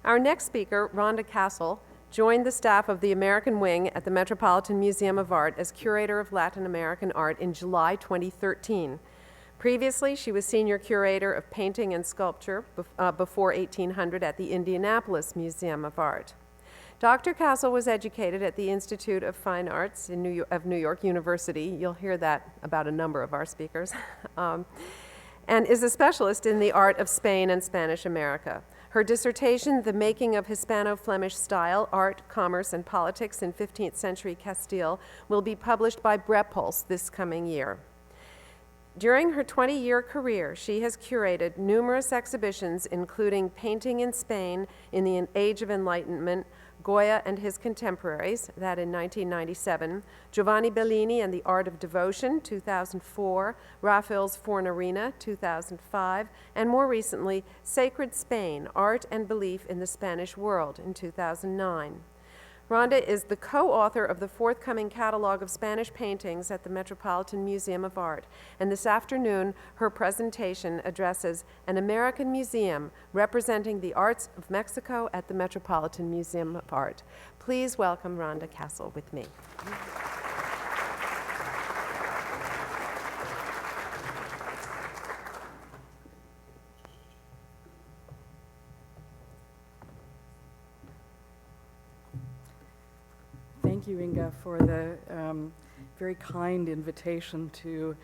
Our next speaker, Ronda Kasl, joined the staff of the American Wing at the Metropolitan Museum of Art as Curator of Latin American Art in July 2013. Previously, she was Senior Curator of Painting and Sculpture before 1800 at the Indianapolis Museum of Art. Dr. Kasl was educated at the Institute of Fine Arts of New York University. You'll hear that about a number of our speakers. And is a specialist in the art of Spain and Spanish America. Her dissertation, The Making of Hispano-Flemish Style, Art, Commerce, and Politics in 15th Century Castile, will be published by Brepols this coming year. During her 20-year career, she has curated numerous exhibitions, including Painting in Spain in the Age of Enlightenment, Goya and His Contemporaries, that in 1997, Giovanni Bellini and the Art of Devotion, 2004, Raphael's Fornarina, 2005, and more recently, Sacred Spain, Art and Belief in the Spanish World, in 2009. Ronda is the co-author of the forthcoming catalog of Spanish paintings at the Metropolitan Museum of Art, and this afternoon her presentation addresses an American museum representing the arts of Mexico at the Metropolitan Museum of Art. Please welcome Ronda Kasl with me. Thank you, Inga, for the very kind invitation to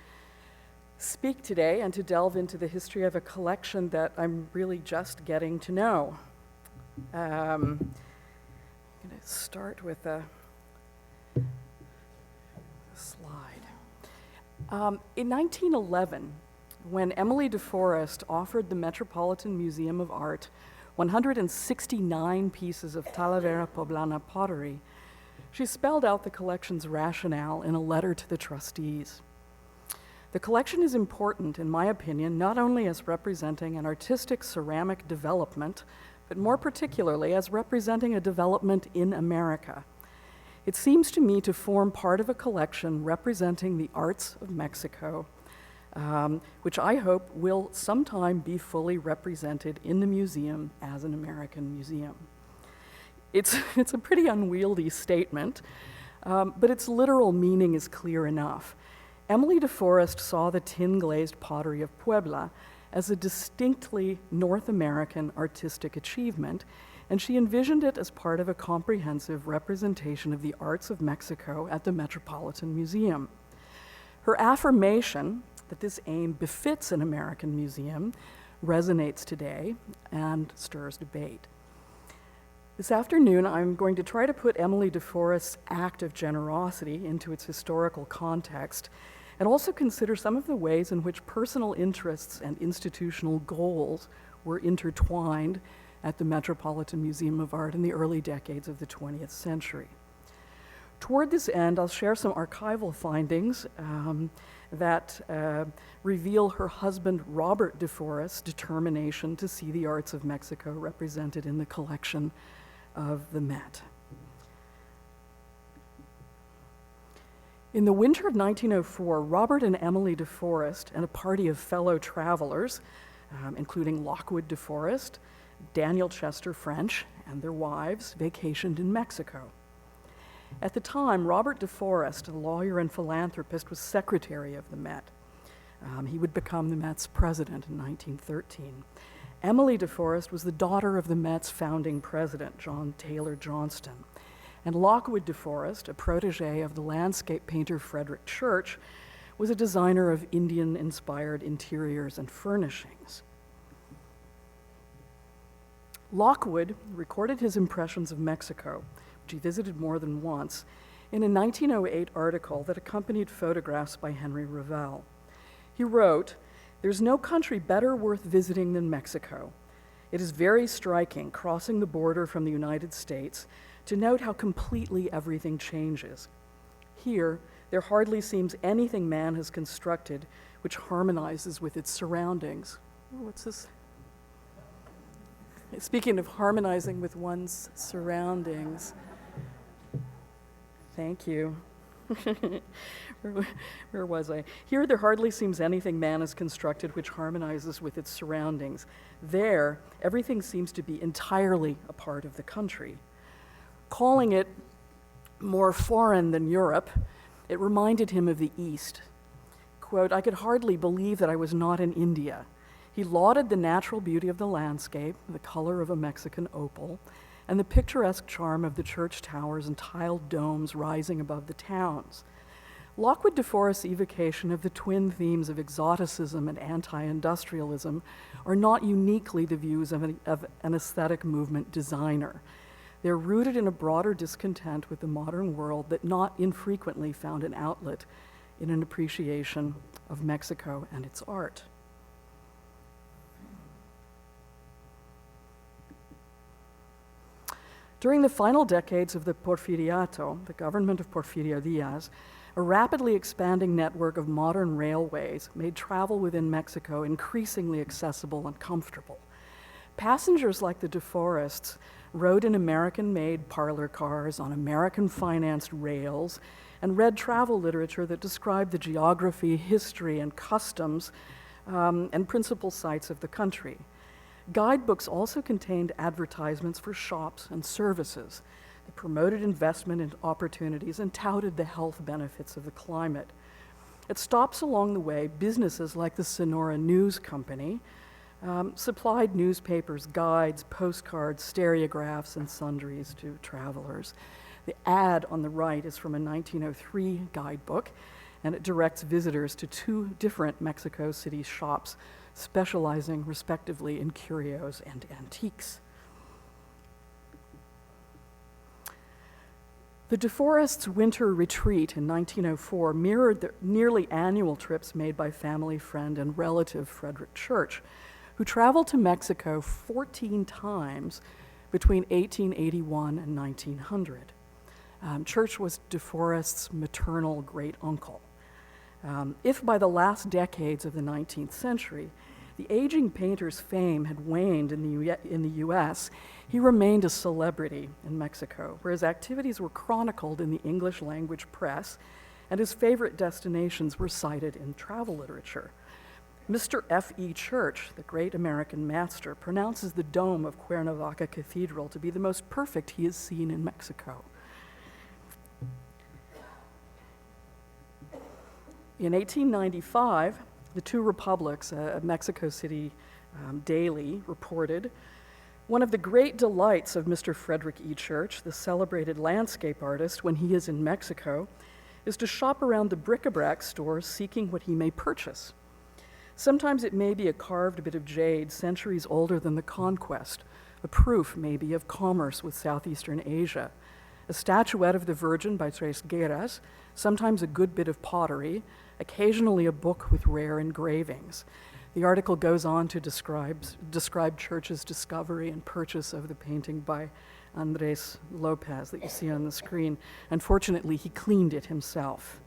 speak today and to delve into the history of a collection that I'm really just getting to know. I'm going to start with a slide. In 1911, when Emily DeForest offered the Metropolitan Museum of Art 169 pieces of Talavera Poblana pottery, she spelled out the collection's rationale in a letter to the trustees. The collection is important, in my opinion, not only as representing an artistic ceramic development, but more particularly as representing a development in America. It seems to me to form part of a collection representing the arts of Mexico, which I hope will sometime be fully represented in the museum as an American museum. It's a pretty unwieldy statement, but its literal meaning is clear enough. Emily DeForest saw the tin-glazed pottery of Puebla as a distinctly North American artistic achievement, and she envisioned it as part of a comprehensive representation of the arts of Mexico at the Metropolitan Museum. Her affirmation that this aim befits an American museum resonates today and stirs debate. This afternoon, I'm going to try to put Emily DeForest's act of generosity into its historical context and also consider some of the ways in which personal interests and institutional goals were intertwined at the Metropolitan Museum of Art in the early decades of the 20th century. Toward this end, I'll share some archival findings that reveal her husband Robert DeForest's determination to see the arts of Mexico represented in the collection of the Met. In the winter of 1904, Robert and Emily DeForest and a party of fellow travelers, including Lockwood DeForest, Daniel Chester French, and their wives, vacationed in Mexico. At the time, Robert DeForest, a lawyer and philanthropist, was secretary of the Met. He would become the Met's president in 1913. Emily DeForest was the daughter of the Met's founding president, John Taylor Johnston. And Lockwood DeForest, a protege of the landscape painter Frederick Church, was a designer of Indian-inspired interiors and furnishings. Lockwood recorded his impressions of Mexico, which he visited more than once, in a 1908 article that accompanied photographs by Henry Revell. He wrote, "There's no country better worth visiting than Mexico. It is very striking, crossing the border from the United States, to note how completely everything changes. Here, there hardly seems anything man has constructed which harmonizes with its surroundings." What's this? Speaking of harmonizing with one's surroundings. Thank you. Where was I? Here, there hardly seems anything man has constructed which harmonizes with its surroundings. There, everything seems to be entirely a part of the country. Calling it more foreign than Europe, it reminded him of the East. Quote, "I could hardly believe that I was not in India." He lauded the natural beauty of the landscape, the color of a Mexican opal, and the picturesque charm of the church towers and tiled domes rising above the towns. Lockwood DeForest's evocation of the twin themes of exoticism and anti-industrialism are not uniquely the views of an aesthetic movement designer. They're rooted in a broader discontent with the modern world that not infrequently found an outlet in an appreciation of Mexico and its art. During the final decades of the Porfiriato, the government of Porfirio Diaz, a rapidly expanding network of modern railways made travel within Mexico increasingly accessible and comfortable. Passengers like the DeForests rode in American-made parlor cars on American-financed rails and read travel literature that described the geography, history, and customs and principal sites of the country. Guidebooks also contained advertisements for shops and services that promoted investment and opportunities and touted the health benefits of the climate. At stops along the way, businesses like the Sonora News Company supplied newspapers, guides, postcards, stereographs, and sundries to travelers. The ad on the right is from a 1903 guidebook, and it directs visitors to two different Mexico City shops specializing respectively in curios and antiques. The DeForest's winter retreat in 1904 mirrored the nearly annual trips made by family friend and relative Frederick Church, who traveled to Mexico 14 times between 1881 and 1900. Church was DeForest's maternal great-uncle. If by the last decades of the 19th century, the aging painter's fame had waned in the US, he remained a celebrity in Mexico, where his activities were chronicled in the English language press, and his favorite destinations were cited in travel literature. Mr. F.E. Church, the great American master, pronounces the dome of Cuernavaca Cathedral to be the most perfect he has seen in Mexico. In 1895, the Two Republics, a Mexico City daily, reported, "One of the great delights of Mr. Frederick E. Church, the celebrated landscape artist, when he is in Mexico, is to shop around the bric-a-brac stores seeking what he may purchase. Sometimes it may be a carved bit of jade centuries older than the conquest, a proof, maybe, of commerce with Southeastern Asia, a statuette of the Virgin by Tres Guerras, sometimes a good bit of pottery, occasionally a book with rare engravings." The article goes on to describe Church's discovery and purchase of the painting by Andres Lopez that you see on the screen. Unfortunately, he cleaned it himself.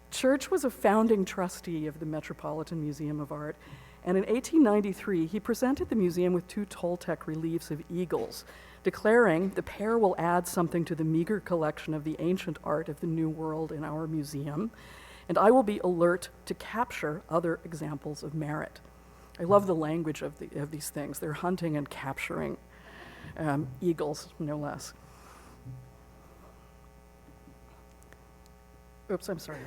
Church was a founding trustee of the Metropolitan Museum of Art, and in 1893, he presented the museum with two Toltec reliefs of eagles, declaring the pair will add something to the meager collection of the ancient art of the New World in our museum, and I will be alert to capture other examples of merit. I love the language of these things. They're hunting and capturing eagles, no less. Oops, I'm sorry.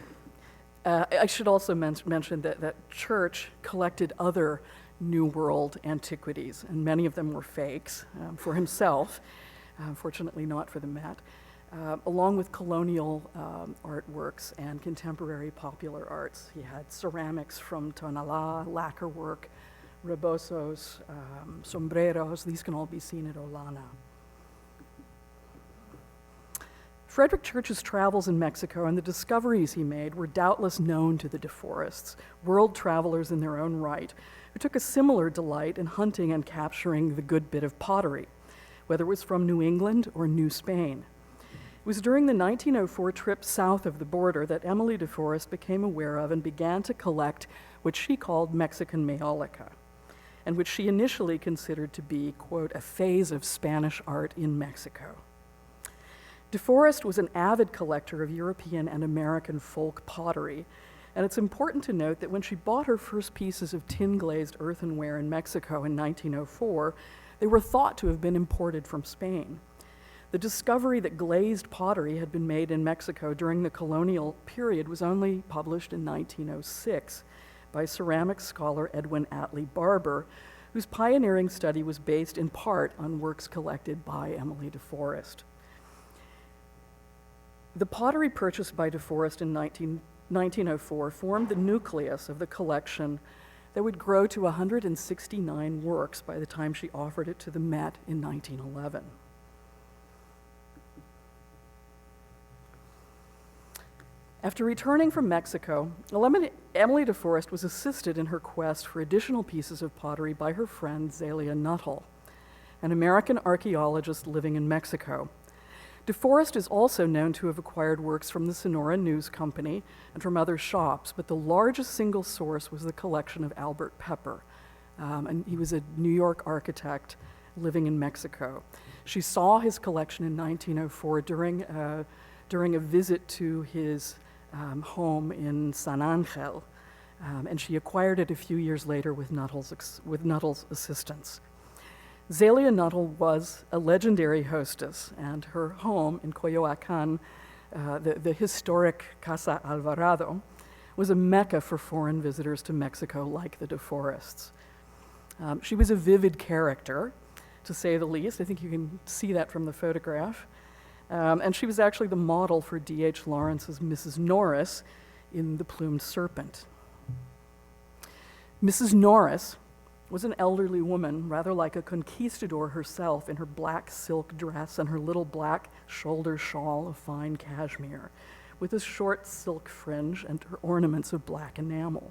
I should also mention that Church collected other New World antiquities, and many of them were fakes for himself, fortunately not for the Met, along with colonial artworks and contemporary popular arts. He had ceramics from Tonalá, lacquerwork, rebosos, sombreros. These can all be seen at Olana. Frederick Church's travels in Mexico and the discoveries he made were doubtless known to the DeForests, world travelers in their own right, who took a similar delight in hunting and capturing the good bit of pottery, whether it was from New England or New Spain. It was during the 1904 trip south of the border that Emily DeForest became aware of and began to collect what she called Mexican Mayolica, and which she initially considered to be, quote, a phase of Spanish art in Mexico. DeForest was an avid collector of European and American folk pottery, and it's important to note that when she bought her first pieces of tin-glazed earthenware in Mexico in 1904, they were thought to have been imported from Spain. The discovery that glazed pottery had been made in Mexico during the colonial period was only published in 1906 by ceramics scholar Edwin Atlee Barber, whose pioneering study was based in part on works collected by Emily DeForest. The pottery purchased by DeForest in 1904 formed the nucleus of the collection that would grow to 169 works by the time she offered it to the Met in 1911. After returning from Mexico, Emily DeForest was assisted in her quest for additional pieces of pottery by her friend Zelia Nuttall, an American archaeologist living in Mexico. DeForest is also known to have acquired works from the Sonora News Company and from other shops, but the largest single source was the collection of Albert Pepper, and he was a New York architect living in Mexico. She saw his collection in 1904 during a visit to his home in San Angel, and she acquired it a few years later with Nuttall's assistance. Zelia Nuttall was a legendary hostess, and her home in Coyoacan, the historic Casa Alvarado, was a mecca for foreign visitors to Mexico like the DeForests. She was a vivid character, to say the least. I think you can see that from the photograph. And she was actually the model for D.H. Lawrence's Mrs. Norris in The Plumed Serpent. Mrs. Norris was an elderly woman, rather like a conquistador herself, in her black silk dress and her little black shoulder shawl of fine cashmere, with a short silk fringe and her ornaments of black enamel.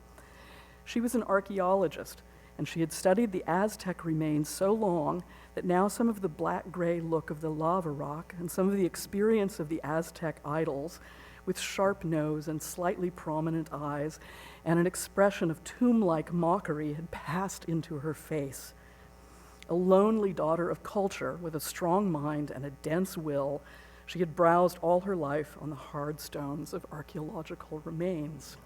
She was an archaeologist, and she had studied the Aztec remains so long that now some of the black-gray look of the lava rock and some of the experience of the Aztec idols with sharp nose and slightly prominent eyes and an expression of tomb-like mockery had passed into her face. A lonely daughter of culture with a strong mind and a dense will, she had browsed all her life on the hard stones of archaeological remains.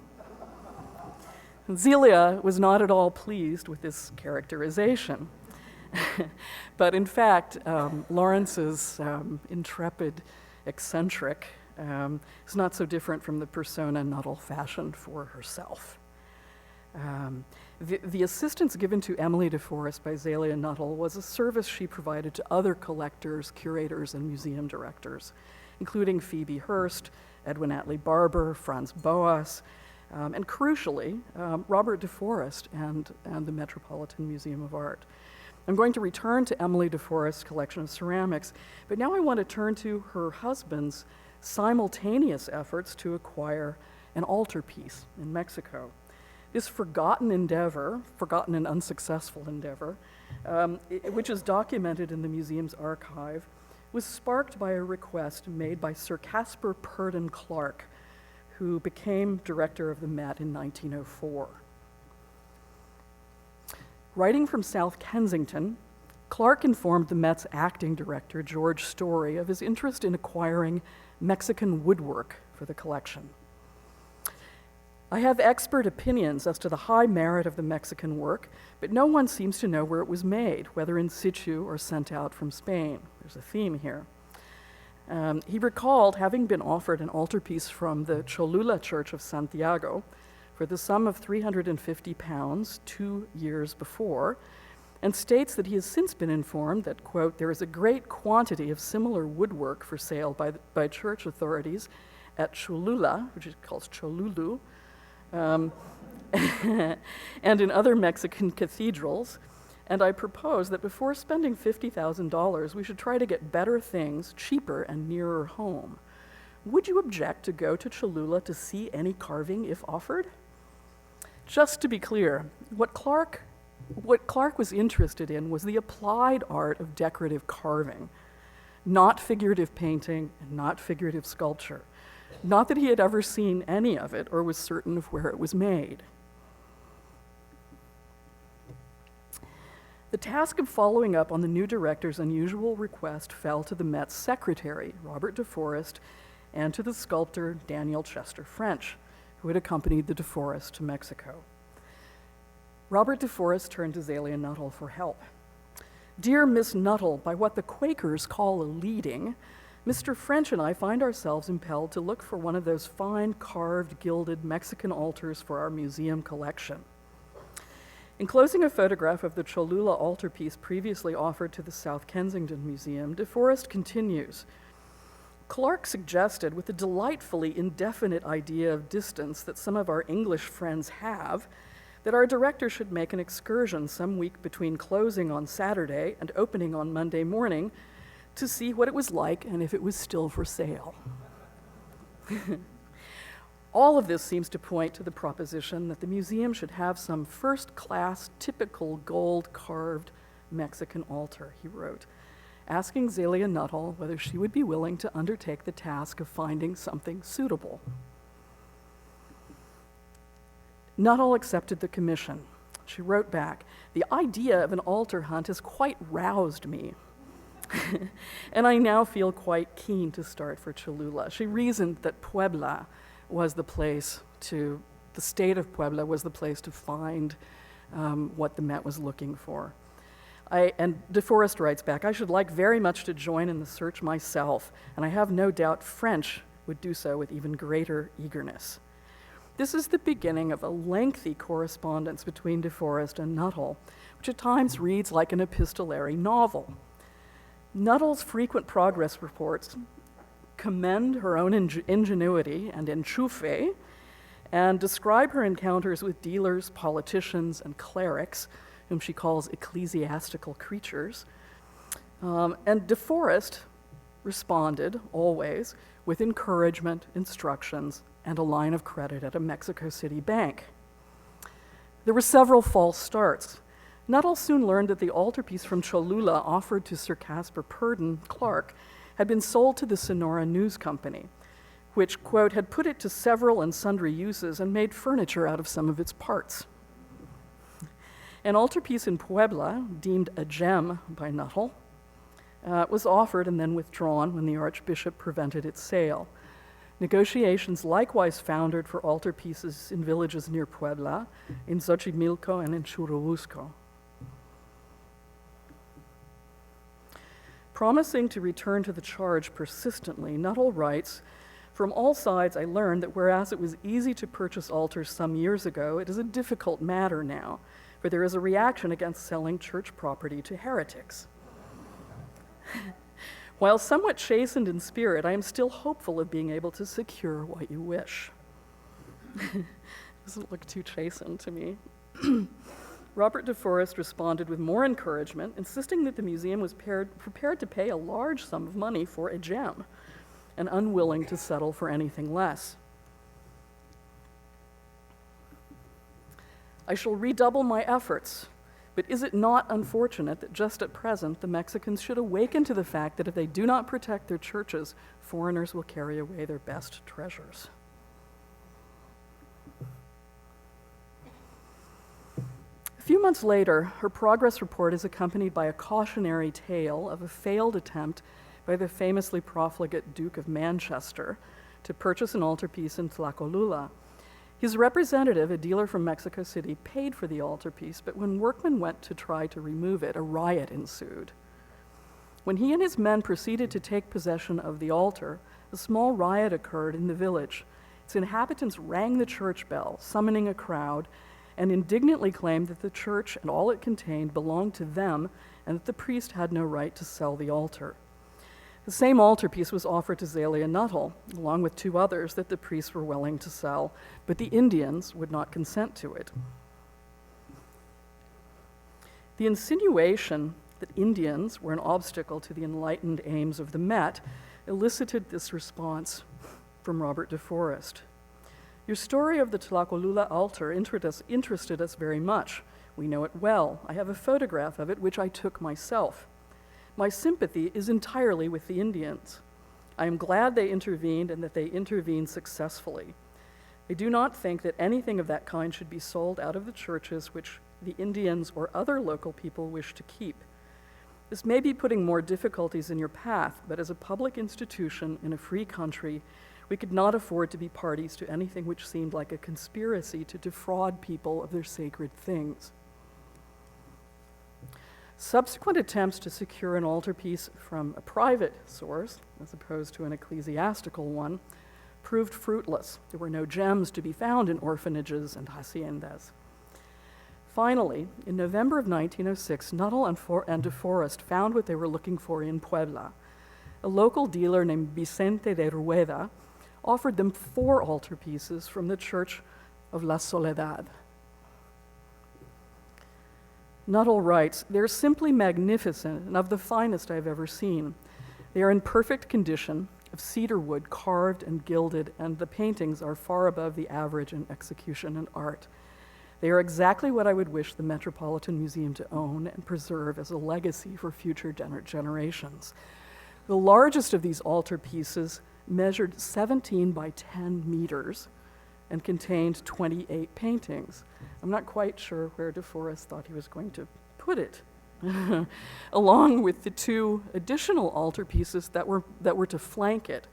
Zelia was not at all pleased with this characterization. But in fact, Lawrence's intrepid eccentric is not so different from the persona Nuttall fashioned for herself. The assistance given to Emily DeForest by Zelia Nuttall was a service she provided to other collectors, curators, and museum directors, including Phoebe Hearst, Edwin Atlee Barber, Franz Boas, and crucially, Robert DeForest and the Metropolitan Museum of Art. I'm going to return to Emily DeForest's collection of ceramics, but now I want to turn to her husband's simultaneous efforts to acquire an altarpiece in Mexico. This forgotten and unsuccessful endeavor, which is documented in the museum's archive, was sparked by a request made by Sir Caspar Purdon Clark, who became director of the Met in 1904. Writing from South Kensington, Clark informed the Met's acting director, George Story, of his interest in acquiring Mexican woodwork for the collection. I have expert opinions as to the high merit of the Mexican work, but no one seems to know where it was made, whether in situ or sent out from Spain. There's a theme here. He recalled having been offered an altarpiece from the Cholula Church of Santiago for the sum of £350 2 years before, and states that he has since been informed that, quote, there is a great quantity of similar woodwork for sale by church authorities at Cholula, which he calls Cholulu, and in other Mexican cathedrals, and I propose that before spending $50,000, we should try to get better things, cheaper and nearer home. Would you object to go to Cholula to see any carving if offered? Just to be clear, what Clark was interested in was the applied art of decorative carving, not figurative painting and not figurative sculpture. Not that he had ever seen any of it or was certain of where it was made. The task of following up on the new director's unusual request fell to the Met's secretary, Robert DeForest, and to the sculptor Daniel Chester French, who had accompanied the DeForest to Mexico. Robert DeForest turned to Zelia Nuttall for help. "Dear Miss Nuttall, by what the Quakers call a leading, Mr. French and I find ourselves impelled to look for one of those fine carved, gilded Mexican altars for our museum collection." Enclosing a photograph of the Cholula altarpiece previously offered to the South Kensington Museum, DeForest continues, "Clark suggested, with the delightfully indefinite idea of distance that some of our English friends have, that our director should make an excursion some week between closing on Saturday and opening on Monday morning to see what it was like and if it was still for sale." All of this seems to point to the proposition that the museum should have some first-class, typical gold-carved Mexican altar, he wrote, asking Zelia Nuttall whether she would be willing to undertake the task of finding something suitable. Nuttall accepted the commission. She wrote back, "The idea of an altar hunt has quite roused me, and I now feel quite keen to start for Cholula." She reasoned that Puebla was the state of Puebla was the place to find what the Met was looking for. And DeForest writes back, "I should like very much to join in the search myself, and I have no doubt French would do so with even greater eagerness." This is the beginning of a lengthy correspondence between DeForest and Nuttall, which at times reads like an epistolary novel. Nuttall's frequent progress reports commend her own ingenuity and enchufe, and describe her encounters with dealers, politicians, and clerics, whom she calls ecclesiastical creatures. And DeForest responded, always, with encouragement, instructions, and a line of credit at a Mexico City bank. There were several false starts. Nuttall soon learned that the altarpiece from Cholula offered to Sir Caspar Purdon, Clark, had been sold to the Sonora News Company, which, quote, had put it to several and sundry uses and made furniture out of some of its parts. An altarpiece in Puebla, deemed a gem by Nuttall, was offered and then withdrawn when the Archbishop prevented its sale. Negotiations likewise foundered for altarpieces in villages near Puebla, in Xochimilco and in Churubusco. Promising to return to the charge persistently, Nuttall writes, "From all sides I learned that whereas it was easy to purchase altars some years ago, it is a difficult matter now, for there is a reaction against selling church property to heretics. While somewhat chastened in spirit, I am still hopeful of being able to secure what you wish." Doesn't look too chastened to me. Robert DeForest responded with more encouragement, insisting that the museum was prepared to pay a large sum of money for a gem, and unwilling to settle for anything less. "I shall redouble my efforts, but is it not unfortunate that just at present the Mexicans should awaken to the fact that if they do not protect their churches, foreigners will carry away their best treasures?" A few months later, her progress report is accompanied by a cautionary tale of a failed attempt by the famously profligate Duke of Manchester to purchase an altarpiece in Tlacolula. His representative, a dealer from Mexico City, paid for the altarpiece, but when workmen went to try to remove it, a riot ensued. When he and his men proceeded to take possession of the altar, a small riot occurred in the village. Its inhabitants rang the church bell, summoning a crowd, and indignantly claimed that the church and all it contained belonged to them and that the priest had no right to sell the altar. The same altarpiece was offered to Zelia Nuttall, along with two others that the priests were willing to sell, but the Indians would not consent to it. The insinuation that Indians were an obstacle to the enlightened aims of the Met elicited this response from Robert DeForest. "Your story of the Tlacolula altar interested us very much. We know it well. I have a photograph of it, which I took myself. My sympathy is entirely with the Indians. I am glad they intervened and that they intervened successfully. I do not think that anything of that kind should be sold out of the churches which the Indians or other local people wish to keep. This may be putting more difficulties in your path, but as a public institution in a free country, we could not afford to be parties to anything which seemed like a conspiracy to defraud people of their sacred things. Subsequent attempts to secure an altarpiece from a private source, as opposed to an ecclesiastical one, proved fruitless. There were no gems to be found in orphanages and haciendas. Finally, in November of 1906, Nuttall and DeForest found what they were looking for in Puebla. A local dealer named Vicente de Rueda offered them 4 altarpieces from the Church of La Soledad. Nuttall writes, "They're simply magnificent and of the finest I've ever seen. They are in perfect condition, of cedar wood carved and gilded, and the paintings are far above the average in execution and art. They are exactly what I would wish the Metropolitan Museum to own and preserve as a legacy for future generations." The largest of these altarpieces measured 17 by 10 meters and contained 28 paintings. I'm not quite sure where DeForest thought he was going to put it, along with the 2 additional altarpieces that were to flank it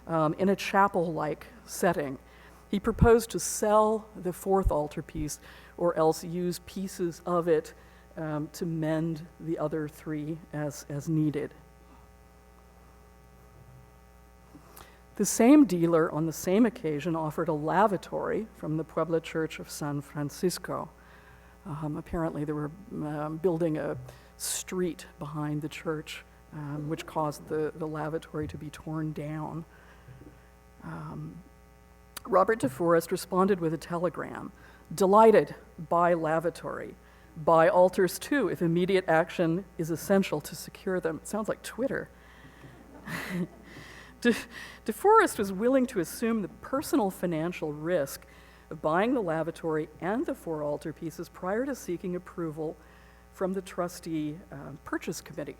in a chapel-like setting. He proposed to sell the 4th altarpiece or else use pieces of it to mend the other 3 as needed. The same dealer on the same occasion offered a lavatory from the Puebla Church of San Francisco. Apparently they were building a street behind the church, which caused the lavatory to be torn down. Robert DeForest responded with a telegram, "Delighted, buy lavatory. Buy altars too, if immediate action is essential to secure them." It sounds like Twitter. DeForest was willing to assume the personal financial risk of buying the lavatory and the 4 altarpieces prior to seeking approval from the trustee purchase committee.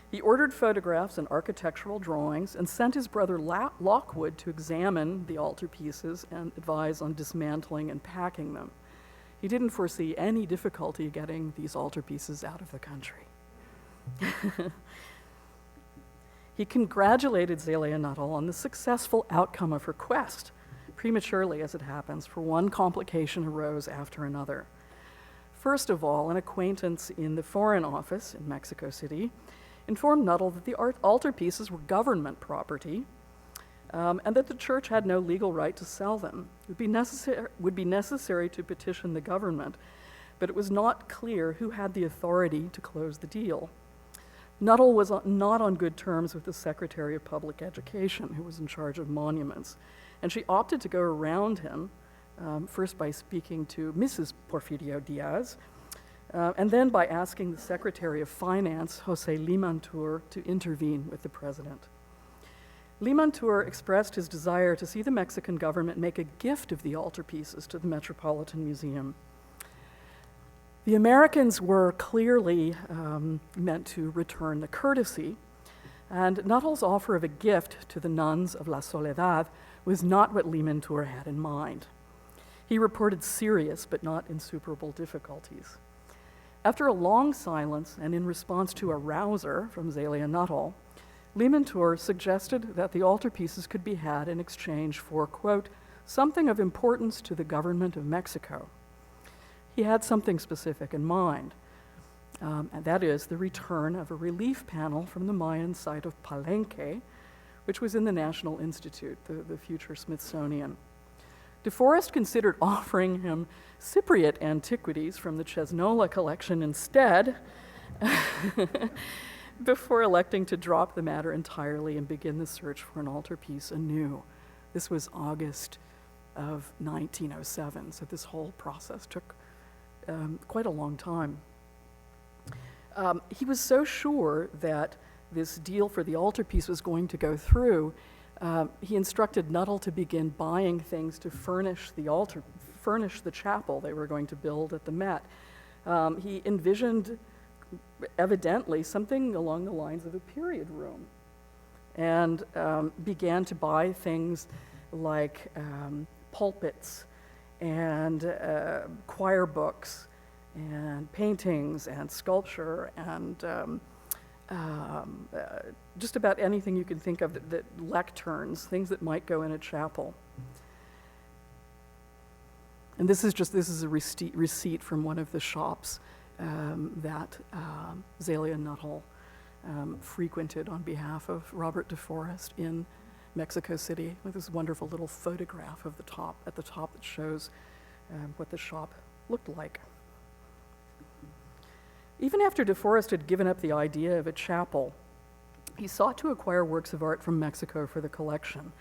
He ordered photographs and architectural drawings and sent his brother Lockwood to examine the altarpieces and advise on dismantling and packing them. He didn't foresee any difficulty getting these altarpieces out of the country. He congratulated Zelia Nuttall on the successful outcome of her quest, prematurely as it happens, for one complication arose after another. First of all, an acquaintance in the Foreign Office in Mexico City informed Nuttall that the altarpieces were government property and that the church had no legal right to sell them. It would be necessary to petition the government, but it was not clear who had the authority to close the deal. Nuttall was not on good terms with the Secretary of Public Education, who was in charge of monuments, and she opted to go around him, first by speaking to Mrs. Porfirio Diaz, and then by asking the Secretary of Finance, Jose Limantur, to intervene with the president. Limantur expressed his desire to see the Mexican government make a gift of the altarpieces to the Metropolitan Museum. The Americans were clearly meant to return the courtesy, and Nuttall's offer of a gift to the nuns of La Soledad was not what Limantur had in mind. He reported serious but not insuperable difficulties. After a long silence, and in response to a rouser from Zelia Nuttall, Limantur suggested that the altarpieces could be had in exchange for, quote, "something of importance to the government of Mexico." He had something specific in mind, and that is the return of a relief panel from the Mayan site of Palenque, which was in the National Institute, the future Smithsonian. DeForest considered offering him Cypriot antiquities from the Cesnola collection instead, before electing to drop the matter entirely and begin the search for an altarpiece anew. This was August of 1907, so this whole process took quite a long time. He was so sure that this deal for the altarpiece was going to go through, he instructed Nuttall to begin buying things to furnish the chapel they were going to build at the Met. He envisioned, evidently, something along the lines of a period room, and began to buy things like pulpits and choir books and paintings and sculpture and just about anything you can think of that lecterns, things that might go in a chapel. And this is a receipt from one of the shops that Zelia Nuttall frequented on behalf of Robert DeForest in Mexico City, with this wonderful little photograph of at the top that shows what the shop looked like. Even after DeForest had given up the idea of a chapel, he sought to acquire works of art from Mexico for the collection.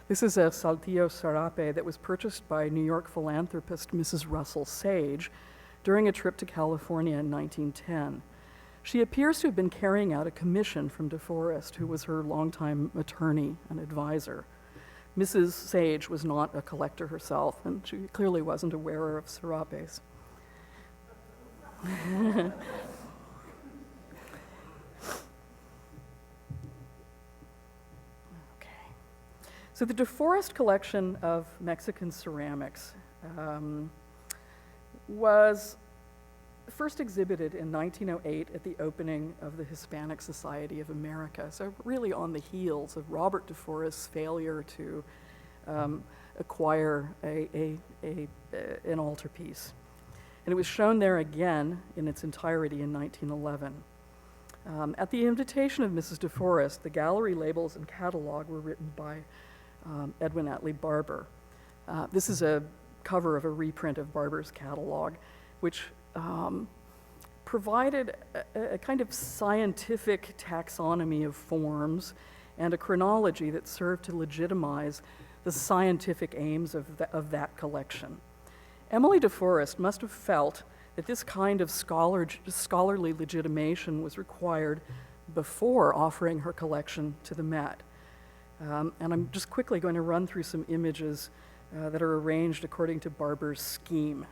This is a Saltillo sarape that was purchased by New York philanthropist Mrs. Russell Sage during a trip to California in 1910. She appears to have been carrying out a commission from DeForest, who was her longtime attorney and advisor. Mrs. Sage was not a collector herself, and she clearly wasn't a wearer of serapes. So the DeForest collection of Mexican ceramics was first exhibited in 1908 at the opening of the Hispanic Society of America, so really on the heels of Robert DeForest's failure to acquire an altarpiece. And it was shown there again in its entirety in 1911. At the invitation of Mrs. DeForest, the gallery labels and catalog were written by Edwin Atlee Barber. This is a cover of a reprint of Barber's catalog, which provided a kind of scientific taxonomy of forms and a chronology that served to legitimize the scientific aims of that collection. Emily DeForest must have felt that this kind of scholarly legitimation was required before offering her collection to the Met. And I'm just quickly going to run through some images that are arranged according to Barber's scheme.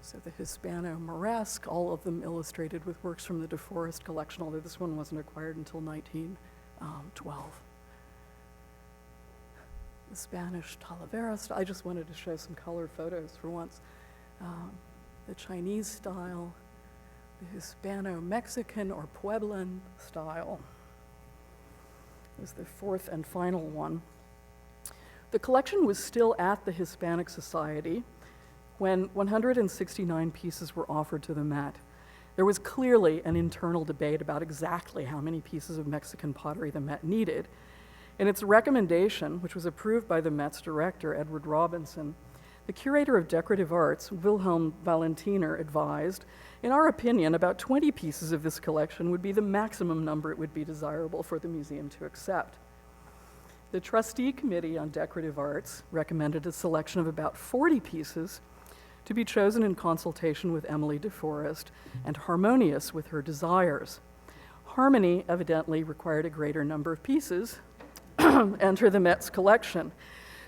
So the Hispano-Moresque, all of them illustrated with works from the DeForest collection, although this one wasn't acquired until 1912. The Spanish Talavera style. I just wanted to show some color photos for once. The Chinese style, the Hispano-Mexican or Pueblan style. Is the fourth and final one. The collection was still at the Hispanic Society when 169 pieces were offered to the Met. There was clearly an internal debate about exactly how many pieces of Mexican pottery the Met needed. In its recommendation, which was approved by the Met's director, Edward Robinson, the curator of decorative arts, Wilhelm Valentiner, advised, in our opinion, about 20 pieces of this collection would be the maximum number it would be desirable for the museum to accept. The trustee committee on decorative arts recommended a selection of about 40 pieces to be chosen in consultation with Emily DeForest and harmonious with her desires. Harmony evidently required a greater number of pieces enter the Met's collection.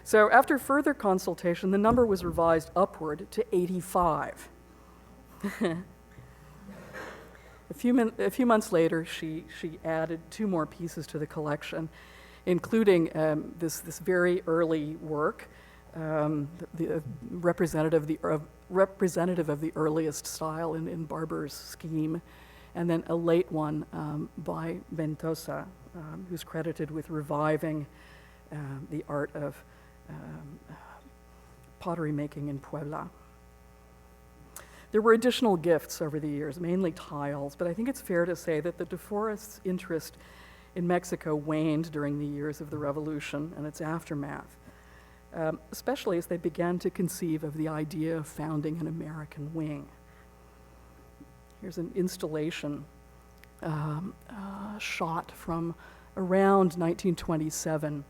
So after further consultation, the number was revised upward to 85. A few months later, she added 2 more pieces to the collection, including this very early work, the representative of the earliest style in Barber's scheme, and then a late one by Ventosa, who's credited with reviving the art of pottery making in Puebla. There were additional gifts over the years, mainly tiles, but I think it's fair to say that the DeForest's interest in Mexico waned during the years of the Revolution and its aftermath, especially as they began to conceive of the idea of founding an American wing. Here's an installation shot from around 1927.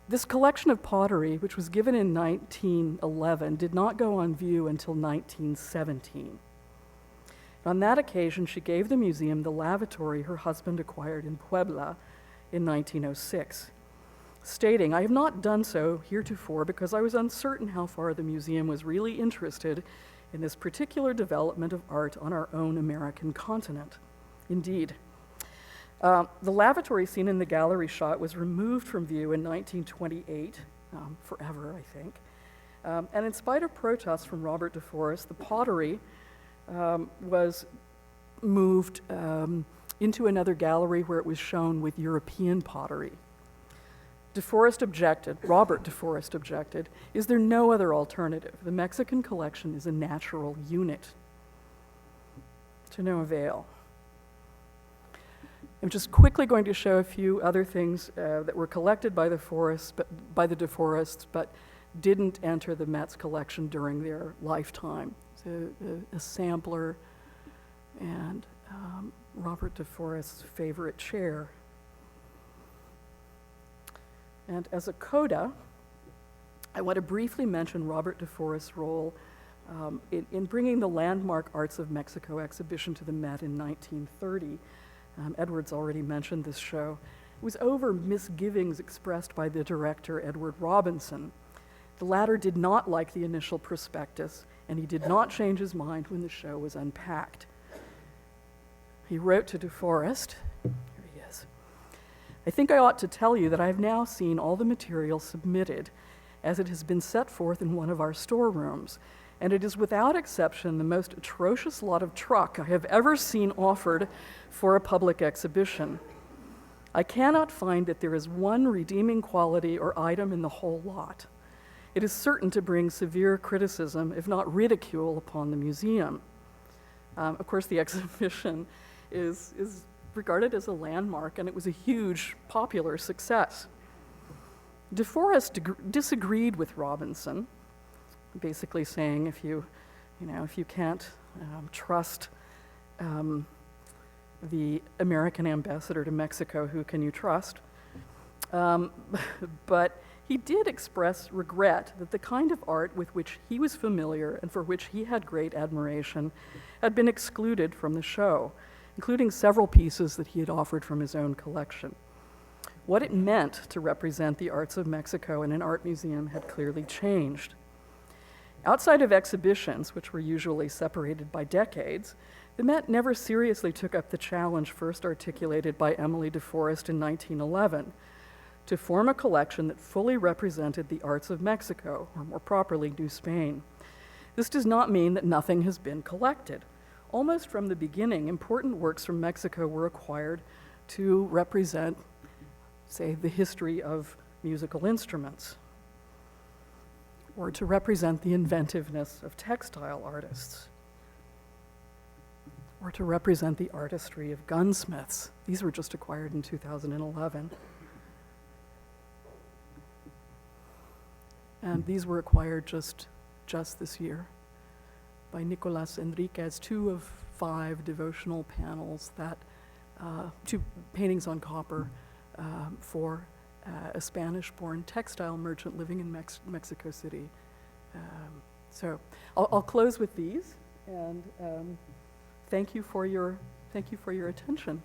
This collection of pottery, which was given in 1911, did not go on view until 1917. On that occasion, she gave the museum the lavatory her husband acquired in Puebla in 1906, stating, "I have not done so heretofore because I was uncertain how far the museum was really interested in this particular development of art on our own American continent." Indeed. The lavatory seen in the gallery shot was removed from view in 1928, forever, I think, And in spite of protests from Robert DeForest, the pottery was moved into another gallery where it was shown with European pottery. DeForest objected, Robert DeForest objected, is there no other alternative? The Mexican collection is a natural unit. To no avail. I'm just quickly going to show a few other things that were collected by the DeForests, but didn't enter the Met's collection during their lifetime. So a sampler and Robert DeForest's favorite chair. And as a coda, I want to briefly mention Robert DeForest's role in bringing the landmark Arts of Mexico exhibition to the Met in 1930. Edward's already mentioned this show. It was over misgivings expressed by the director, Edward Robinson. The latter did not like the initial prospectus, and he did not change his mind when the show was unpacked. He wrote to DeForest, here he is, I think I ought to tell you that I have now seen all the material submitted as it has been set forth in one of our storerooms, and it is without exception the most atrocious lot of truck I have ever seen offered for a public exhibition. I cannot find that there is one redeeming quality or item in the whole lot. It is certain to bring severe criticism, if not ridicule, upon the museum. Of course, the exhibition is regarded as a landmark, and it was a huge popular success. DeForest disagreed with Robinson, basically saying if you can't trust the American ambassador to Mexico, who can you trust? But he did express regret that the kind of art with which he was familiar and for which he had great admiration had been excluded from the show, including several pieces that he had offered from his own collection. What it meant to represent the arts of Mexico in an art museum had clearly changed. Outside of exhibitions, which were usually separated by decades, the Met never seriously took up the challenge first articulated by Emily DeForest in 1911 to form a collection that fully represented the arts of Mexico, or more properly, New Spain. This does not mean that nothing has been collected. Almost from the beginning, important works from Mexico were acquired to represent, say, the history of musical instruments, or to represent the inventiveness of textile artists, or to represent the artistry of gunsmiths. These were just acquired in 2011. And these were acquired just this year by Nicolas Enriquez, 2 of 5 devotional panels that, 2 paintings on copper for a Spanish-born textile merchant living in Mexico City. So I'll close with these, and thank you for your attention.